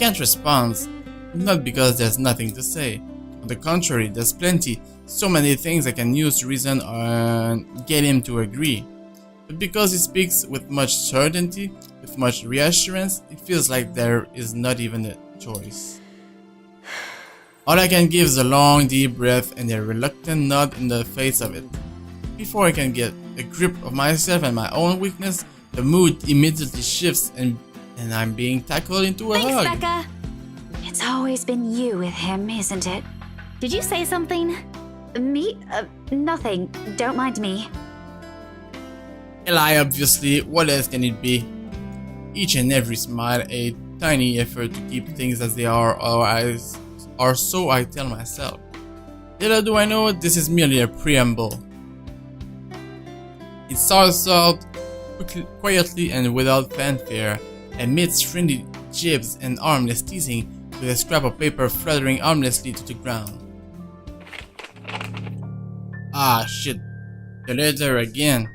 can't respond, not because there's nothing to say. On the contrary, there's plenty, so many things I can use to reason and get him to agree. But because he speaks with much certainty, with much reassurance, it feels like there is not even a choice. All I can give is a long, deep breath and a reluctant nod in the face of it. Before I can get a grip of myself and my own weakness, the mood immediately shifts and I'm being tackled into a hug. Thanks, Becca. It's always been you with him, isn't it? Did you say something? Me? Nothing. Don't mind me. A lie, obviously. What else can it be? Each and every smile, a tiny effort to keep things as they are, or so I tell myself. Little do I know, this is merely a preamble. It starts out quietly and without fanfare, amidst friendly jibes and armless teasing, with a scrap of paper fluttering harmlessly to the ground. Ah shit, the letter again.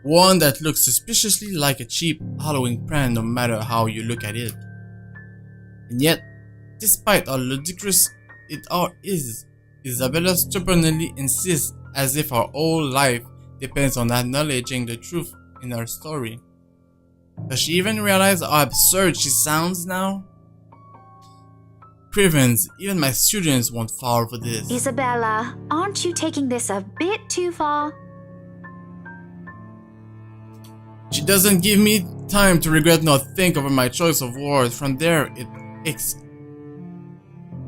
One that looks suspiciously like a cheap Halloween prank no matter how you look at it. And yet, despite how ludicrous it all is, Isabella stubbornly insists as if her whole life depends on acknowledging the truth in her story. Does she even realize how absurd she sounds now? Prevents, even my students won't fall for this. Isabella, aren't you taking this a bit too far? She doesn't give me time to regret nor think over my choice of words. From there, it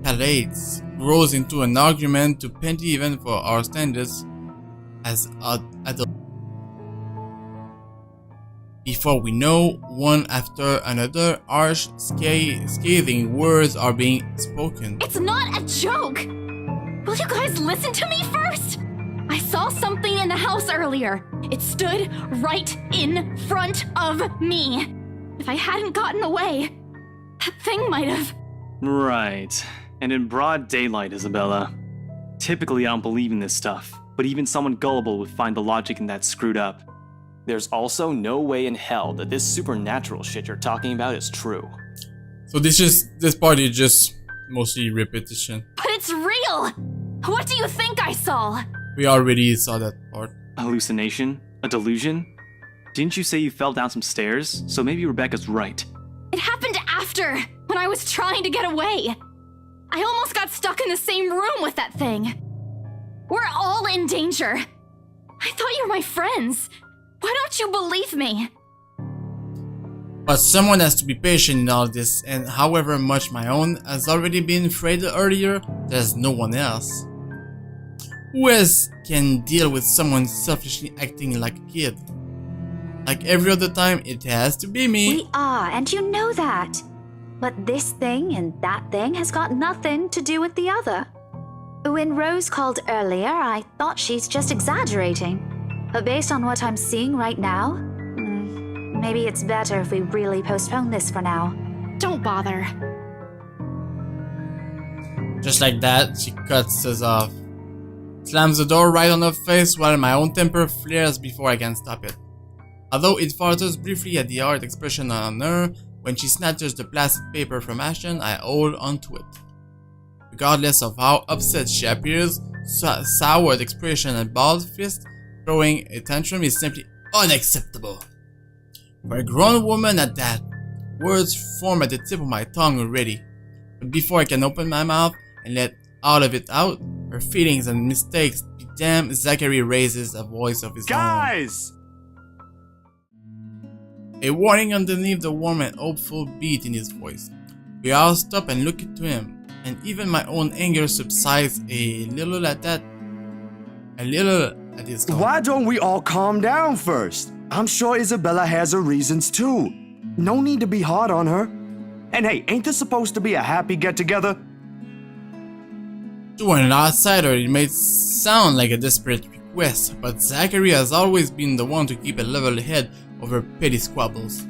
escalates, grows into an argument too petty even for our standards as adults. Before we know, one after another, harsh, scathing words are being spoken. It's not a joke! Will you guys listen to me first? I saw something in the house earlier. It stood right in front of me. If I hadn't gotten away, that thing might have... Right. And in broad daylight, Isabella. Typically I don't believe in this stuff, but even someone gullible would find the logic in that screwed up. There's also no way in hell that this supernatural shit you're talking about is true. So this part is just mostly repetition. But it's real! What do you think I saw? We already saw that part. A hallucination? A delusion? Didn't you say you fell down some stairs? So maybe Rebecca's right. It happened after, when I was trying to get away. I almost got stuck in the same room with that thing. We're all in danger. I thought you were my friends. Why don't you believe me? But someone has to be patient in all this, and however much my own has already been afraid earlier, there's no one else. Who else can deal with someone selfishly acting like a kid? Like every other time, it has to be me. We are, and you know that. But this thing and that thing has got nothing to do with the other. When Rose called earlier, I thought she's just exaggerating. But based on what I'm seeing right now, maybe it's better if we really postpone this for now. Don't bother. Just like that, she cuts us off. Slams the door right on her face while my own temper flares before I can stop it. Although it falters briefly at the hard expression on her, when she snatches the plastic paper from Ashton, I hold onto it. Regardless of how upset she appears, soured expression and balled fist, throwing a tantrum is simply unacceptable. For a grown woman at that, words form at the tip of my tongue already. But before I can open my mouth and let all of it out, her feelings and mistakes be damned, Zachary raises a voice of his Guys! own. A warning underneath the warm and hopeful beat in his voice. We all stop and look to him, and even my own anger subsides a little at his tone. Why don't we all calm down first? I'm sure Isabella has her reasons too. No need to be hard on her. And hey, ain't this supposed to be a happy get-together? To an outsider, it may sound like a desperate request, but Zachary has always been the one to keep a level head over petty squabbles.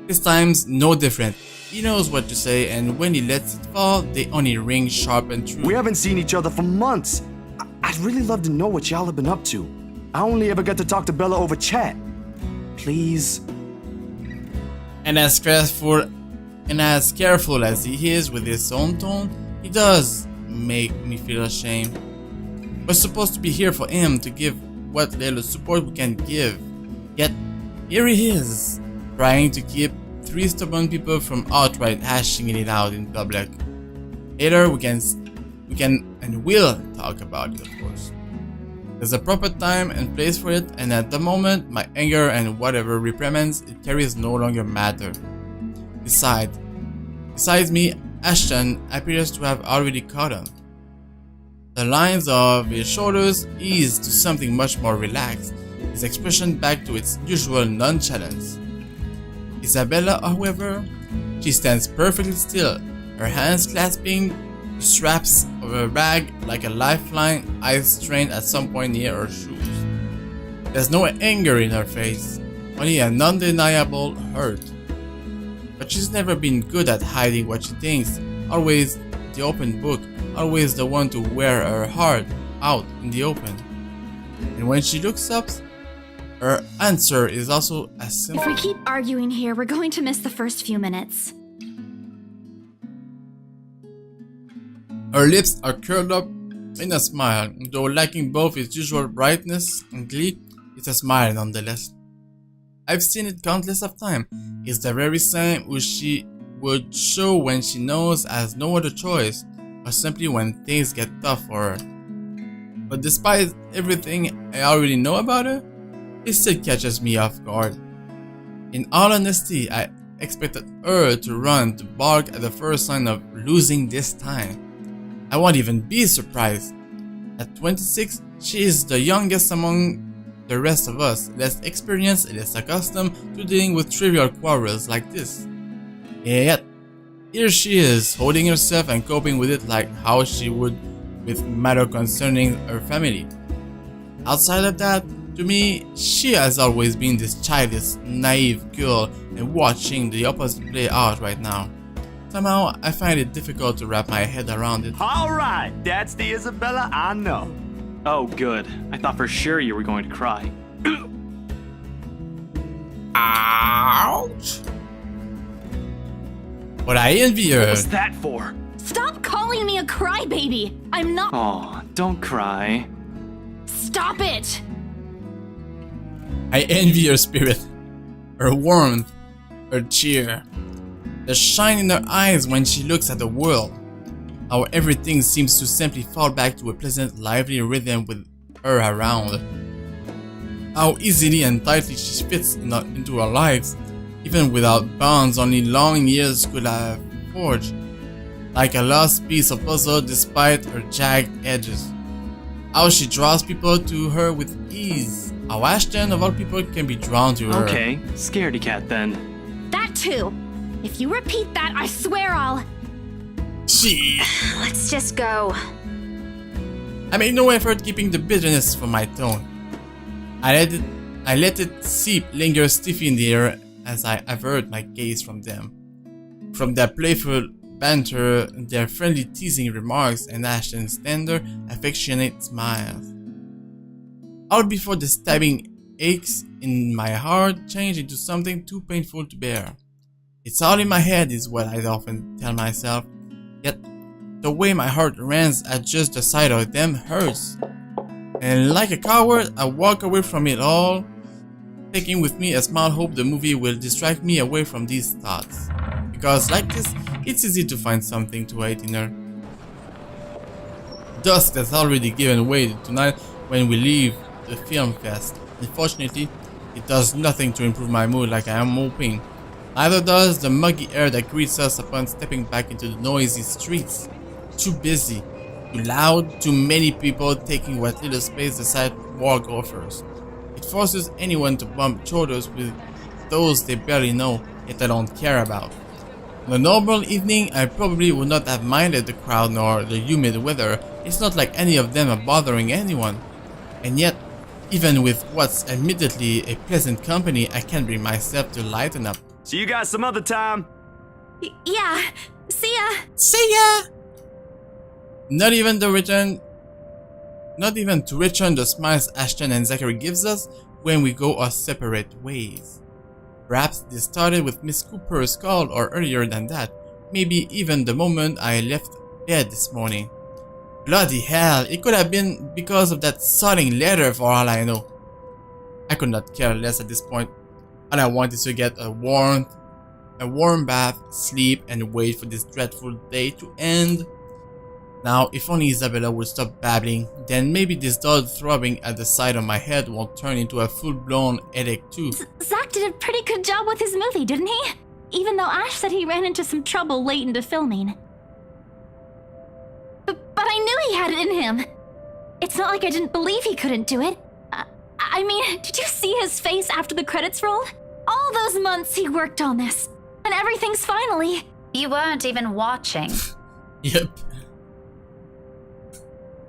This time's no different. He knows what to say, and when he lets it fall, they only ring sharp and true. We haven't seen each other for months. I'd really love to know what y'all have been up to. I only ever get to talk to Bella over chat. Please. And as stressful And as careful as he is with his own tone, he does make me feel ashamed. We're supposed to be here for him to give what little support we can give. Yet, here he is, trying to keep 3 stubborn people from outright hashing it out in public. Later, we can and will talk about it, of course. There's a proper time and place for it, and at the moment, my anger and whatever reprimands it carries no longer matter. Besides me, Ashton appears to have already caught on. The lines of his shoulders ease to something much more relaxed, his expression back to its usual nonchalance. Isabella, however, she stands perfectly still, her hands clasping the straps of her bag like a lifeline, eyes strained at some point near her shoes. There's no anger in her face, only an undeniable hurt. But she's never been good at hiding what she thinks, always the open book, always the one to wear her heart out in the open. And when she looks up, her answer is also as simple. If we keep arguing here, we're going to miss the first few minutes. Her lips are curled up in a smile, though lacking both its usual brightness and glee, it's a smile nonetheless. I've seen it countless of times. It's the very same which she would show when she knows has no other choice, or simply when things get tough for her. But despite everything I already know about her, it still catches me off guard. In all honesty, I expected her to run, to bark at the first sign of losing this time. I won't even be surprised. At 26, she is the youngest among the rest of us, less experienced and less accustomed to dealing with trivial quarrels like this. And yet, here she is, holding herself and coping with it like how she would with matter concerning her family. Outside of that, to me, she has always been this childish, naive girl, and watching the opposite play out right now. Somehow, I find it difficult to wrap my head around it. Alright, that's the Isabella I know. Oh, good. I thought for sure you were going to cry. Ouch! But I envy her. What's that for? Stop calling me a crybaby! I'm not- Aw, don't cry. Stop it! I envy her spirit, her warmth, her cheer, the shine in her eyes when she looks at the world, how everything seems to simply fall back to a pleasant, lively rhythm with her around, how easily and tightly she fits into our lives, even without bonds only long years could have forged, like a lost piece of puzzle despite her jagged edges. How she draws people to her with ease. How Ashton, of all people, can be drawn to her. Okay, scaredy cat then. That too! If you repeat that, I swear I'll- She. Let's just go. I made no effort keeping the bitterness from my tone. I let it seep, linger stiffly in the air as I avert my gaze from them. From their playful banter, their friendly teasing remarks, and Ashton's tender, affectionate smiles. All before the stabbing aches in my heart change into something too painful to bear. It's all in my head is what I often tell myself, yet the way my heart rends at just the sight of them hurts. And like a coward, I walk away from it all, taking with me a small hope the movie will distract me away from these thoughts. Because like this, it's easy to find something to hate in her. Dusk has already given way tonight when we leave the film fest. Unfortunately, it does nothing to improve my mood like I am hoping. Neither does the muggy air that greets us upon stepping back into the noisy streets. Too busy, too loud, too many people taking what little space the sidewalk offers. It forces anyone to bump shoulders with those they barely know, yet they don't care about. On a normal evening, I probably would not have minded the crowd nor the humid weather. It's not like any of them are bothering anyone. And yet, even with what's admittedly a pleasant company, I can't bring myself to lighten up. See you guys some other time. Yeah, see ya! See ya! Not even to return the smiles Ashton and Zachary gives us when we go our separate ways. Perhaps this started with Miss Cooper's call or earlier than that, maybe even the moment I left bed this morning. Bloody hell, it could have been because of that sodding letter for all I know. I could not care less at this point. All I wanted to get a warm bath, sleep, and wait for this dreadful day to end. Now, if only Isabella would stop babbling, then maybe this dull throbbing at the side of my head won't turn into a full-blown headache too. Zach did a pretty good job with his movie, didn't he? Even though Ash said he ran into some trouble late into filming. But I knew he had it in him. It's not like I didn't believe he couldn't do it. I mean, did you see his face after the credits rolled? All those months he worked on this, and everything's finally... You weren't even watching. Yep.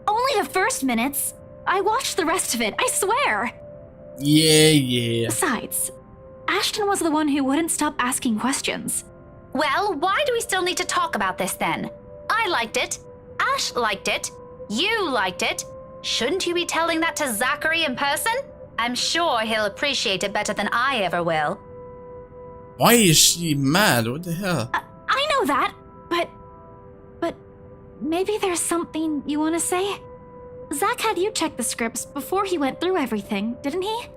Only the first minutes. I watched the rest of it, I swear. Yeah. Besides, Ashton was the one who wouldn't stop asking questions. Well, why do we still need to talk about this then? I liked it. Ash liked it. You liked it. Shouldn't you be telling that to Zachary in person? I'm sure he'll appreciate it better than I ever will. Why is she mad? What the hell? I know that, but maybe there's something you want to say? Zach had you check the scripts before he went through everything, didn't he?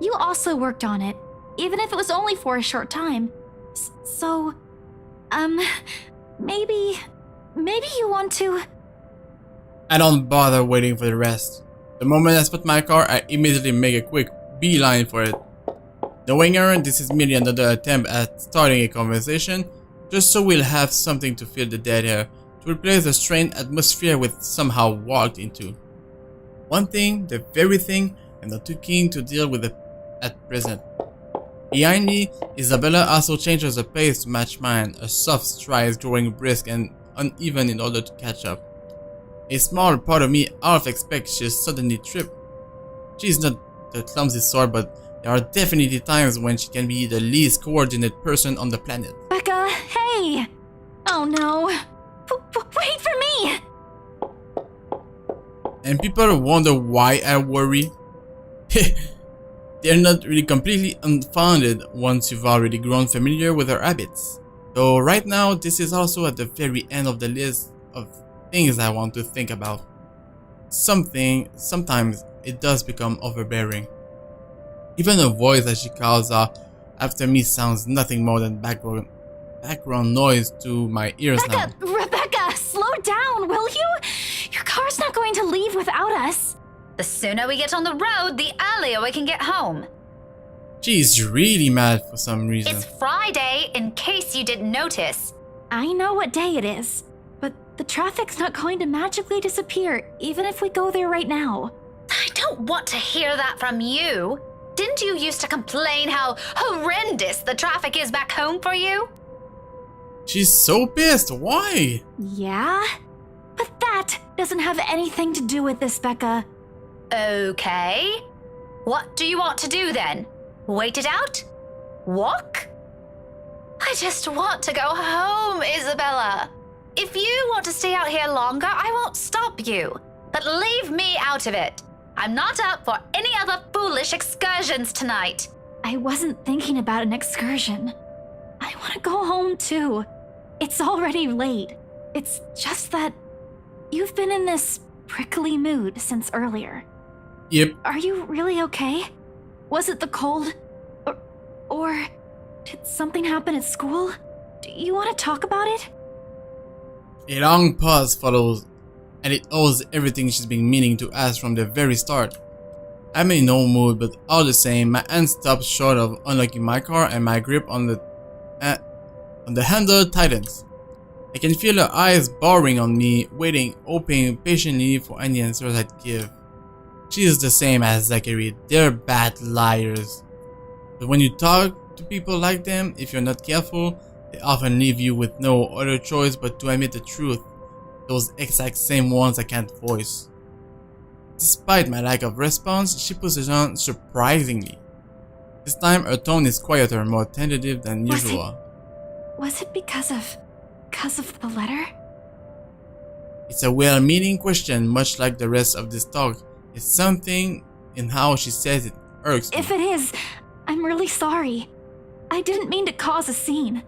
You also worked on it, even if it was only for a short time. So, maybe you want to... I don't bother waiting for the rest. The moment I spot my car, I immediately make a quick beeline for it. Knowing her, this is merely another attempt at starting a conversation, just so we'll have something to fill the dead air, to replace the strained atmosphere we've somehow walked into. One thing, the very thing, I'm not too keen to deal with at present. Behind me, Isabella also changes her pace to match mine, her soft strides growing brisk and uneven in order to catch up. A small part of me half expects she'll suddenly trip. She's not the clumsy sort, but there are definitely times when she can be the least coordinated person on the planet. Becca, hey! Oh no. Wait for me! And people wonder why I worry. They're not really completely unfounded once you've already grown familiar with her habits. Though right now, this is also at the very end of the list of things I want to think about. Sometimes it does become overbearing. Even her voice as she calls out after me sounds nothing more than background noise to my ears now. Rebecca, slow down, will you? Your car's not going to leave without us. The sooner we get on the road, the earlier we can get home. She's really mad for some reason. It's Friday, in case you didn't notice. I know what day it is, but the traffic's not going to magically disappear, even if we go there right now. I don't want to hear that from you. Didn't you used to complain how horrendous the traffic is back home for you? She's so pissed. Why? Yeah? But that doesn't have anything to do with this, Becca. Okay. What do you want to do then? Wait it out? Walk? I just want to go home, Isabella. If you want to stay out here longer, I won't stop you. But leave me out of it. I'm not up for any other foolish excursions tonight. I wasn't thinking about an excursion. I want to go home too. It's already late. It's just that you've been in this prickly mood since earlier. Yep. Are you really okay? Was it the cold? Or did something happen at school? Do you want to talk about it? A long pause follows, and it owes everything she's been meaning to ask from the very start. I'm in no mood, but all the same, my hand stops short of unlocking my car and my grip on the handle tightens. I can feel her eyes boring on me, waiting, hoping patiently for any answers I'd give. She is the same as Zachary, they're bad liars. But when you talk to people like them, if you're not careful, they often leave you with no other choice but to admit the truth. Those exact same ones I can't voice. Despite my lack of response, she pushes on surprisingly. This time her tone is quieter and more tentative than usual. Was it because of the letter? It's a well-meaning question, much like the rest of this talk. It's something in how she says it irks me. If it is, I'm really sorry. I didn't mean to cause a scene.